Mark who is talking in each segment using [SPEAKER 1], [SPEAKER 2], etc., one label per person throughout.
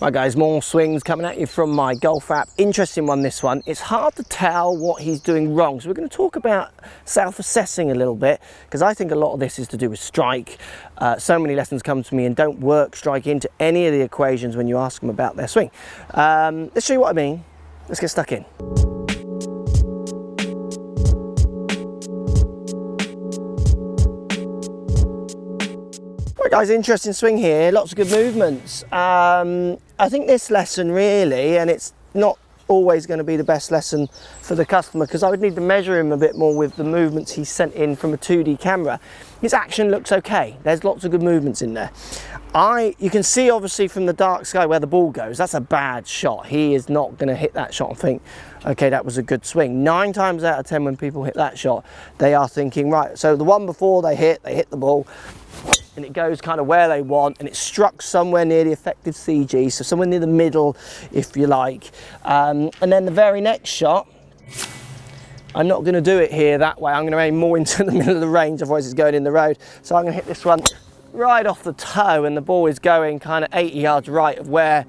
[SPEAKER 1] Right guys, more swings coming at you from my golf app. Interesting one, this one. It's hard to tell what he's doing wrong. So we're going to talk about self-assessing a little bit, because I think a lot of this is to do with strike. So many lessons come to me and don't work strike into any of the equations when you ask them about their swing. Let's show you what I mean. Let's get stuck in. Right guys, interesting swing here, lots of good movements. I think this lesson really, and it's not always going to be the best lesson for the customer, because I would need to measure him a bit more with the movements he sent in from a 2D camera. His action looks okay, there's lots of good movements in there. You can see obviously from the dark sky where the ball goes, that's a bad shot. He is not going to hit that shot and think, okay, that was a good swing. 9 times out of 10 when people hit that shot, they are thinking, right, so the one before they hit the ball, and it goes kind of where they want, and it struck somewhere near the effective CG, so somewhere near the middle, if you like. And then the very next shot, I'm not going to do it here that way. I'm going to aim more into the middle of the range, otherwise it's going in the road. So I'm going to hit this one right off the toe, and the ball is going kind of 80 yards right of where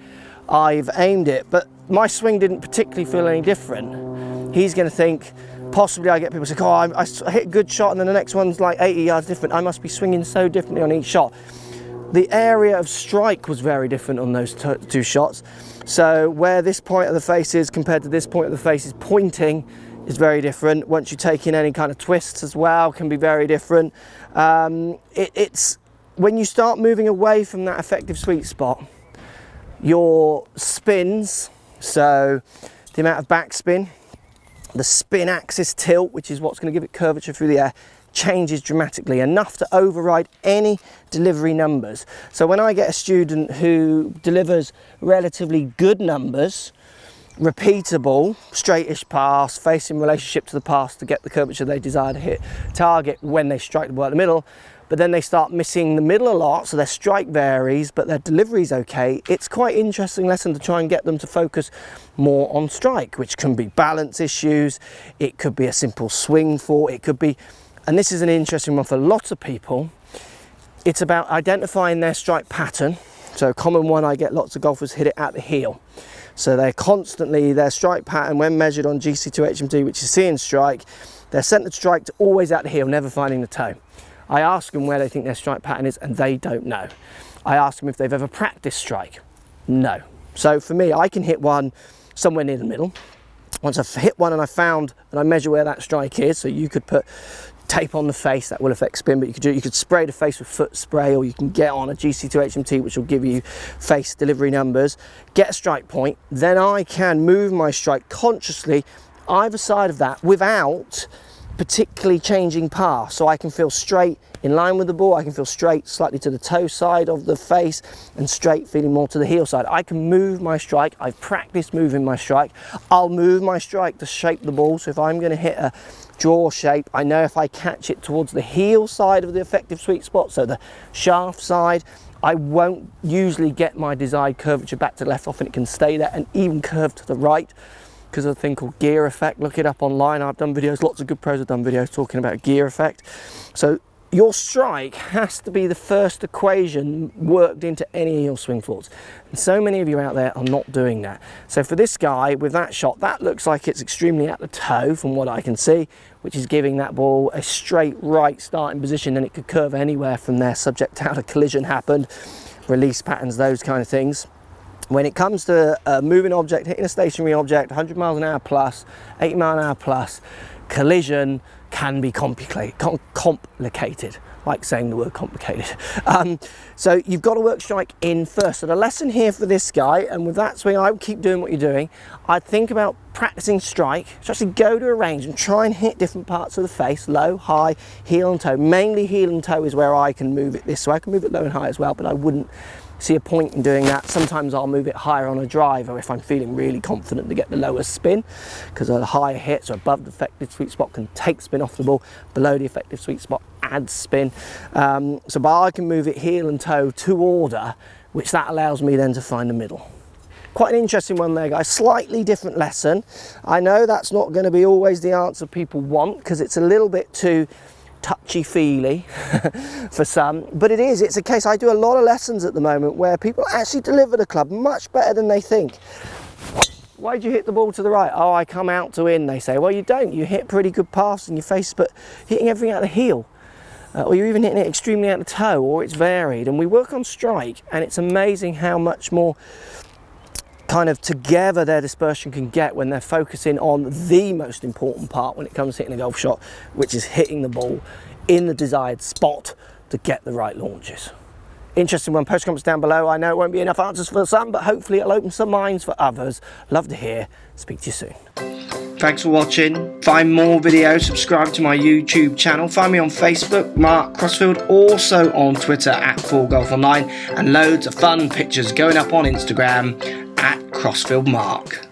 [SPEAKER 1] I've aimed it. But my swing didn't particularly feel any different. He's going to think, possibly I get people say, oh, I hit a good shot and then the next one's like 80 yards different. I must be swinging so differently on each shot. The area of strike was very different on those two shots. So where this point of the face is compared to this point of the face is pointing is very different. Once you take in any kind of twists as well, can be very different. It's when you start moving away from that effective sweet spot, your spins, so the amount of backspin, the spin axis tilt, which is what's going to give it curvature through the air, changes dramatically, enough to override any delivery numbers. So when I get a student who delivers relatively good numbers, repeatable, straightish pass, facing relationship to the pass to get the curvature they desire to hit target when they strike the ball at the middle, but then they start missing the middle a lot, so their strike varies, but their delivery's okay. It's quite an interesting lesson to try and get them to focus more on strike, which can be balance issues, it could be a simple swing fall, it could be, and this is an interesting one for lots of people, it's about identifying their strike pattern. So a common one, I get lots of golfers hit it at the heel. So they're constantly, their strike pattern when measured on GC2 HMD, which is seeing strike, their centered strike to always at the heel, never finding the toe. I ask them where they think their strike pattern is and they don't know. I ask them if they've ever practiced strike. No. So for me, I can hit one somewhere near the middle. Once I've hit one and I found and I measure where that strike is, so you could put tape on the face, that will affect spin, but you could spray the face with foot spray, or you can get on a GC2 HMT, which will give you face delivery numbers, get a strike point, then I can move my strike consciously either side of that without particularly changing path. So I can feel straight in line with the ball, I can feel straight slightly to the toe side of the face, and straight feeling more to the heel side. I can move my strike, I've practiced moving my strike. I'll move my strike to shape the ball, so if I'm going to hit a draw shape, I know if I catch it towards the heel side of the effective sweet spot, so the shaft side, I won't usually get my desired curvature back to the left, often it can stay there and even curve to the right, because of a thing called gear effect. Look it up online, I've done videos, lots of good pros have done videos talking about gear effect. So your strike has to be the first equation worked into any of your swing faults. And so many of you out there are not doing that. So for this guy, with that shot, that looks like it's extremely at the toe from what I can see, which is giving that ball a straight right starting position, and it could curve anywhere from there, subject to how the collision happened, release patterns, those kind of things. When it comes to a moving object, hitting a stationary object, 100 miles an hour plus, 80 mile an hour plus, collision can be complicated, like saying the word complicated. So you've got to work strike in first. So the lesson here for this guy, and with that swing, I would keep doing what you're doing. I'd think about practicing strike, so actually go to a range and try and hit different parts of the face, low, high, heel and toe. Mainly heel and toe is where I can move it this way. I can move it low and high as well, but I wouldn't see a point in doing that. Sometimes I'll move it higher on a driver if I'm feeling really confident to get the lower spin, because a higher hit, so above the effective sweet spot, can take spin off the ball, below the effective sweet spot adds spin. But I can move it heel and toe to order, which that allows me then to find the middle. Quite an interesting one there, guys. Slightly different lesson. I know that's not going to be always the answer people want, because it's a little bit too touchy-feely for some, but it's a case. I do a lot of lessons at the moment where people actually deliver the club much better than they think. Why'd you hit the ball to the right? Oh, I come out to in, they say. Well, you don't. You hit pretty good pass in your face, but hitting everything out of the heel. Or you're even hitting it extremely out of the toe, or it's varied. And we work on strike, and it's amazing how much more kind of together their dispersion can get when they're focusing on the most important part when it comes to hitting a golf shot, which is hitting the ball in the desired spot to get the right launches. Interesting one. Post comments down below. I know it won't be enough answers for some, but hopefully it'll open some minds for others. Love to hear. Speak to you soon. Thanks for watching. Find more videos, subscribe to my YouTube channel. Find me on Facebook, Mark Crossfield, also on Twitter at 4golfonline, and loads of fun pictures going up on Instagram at CrossfieldMark.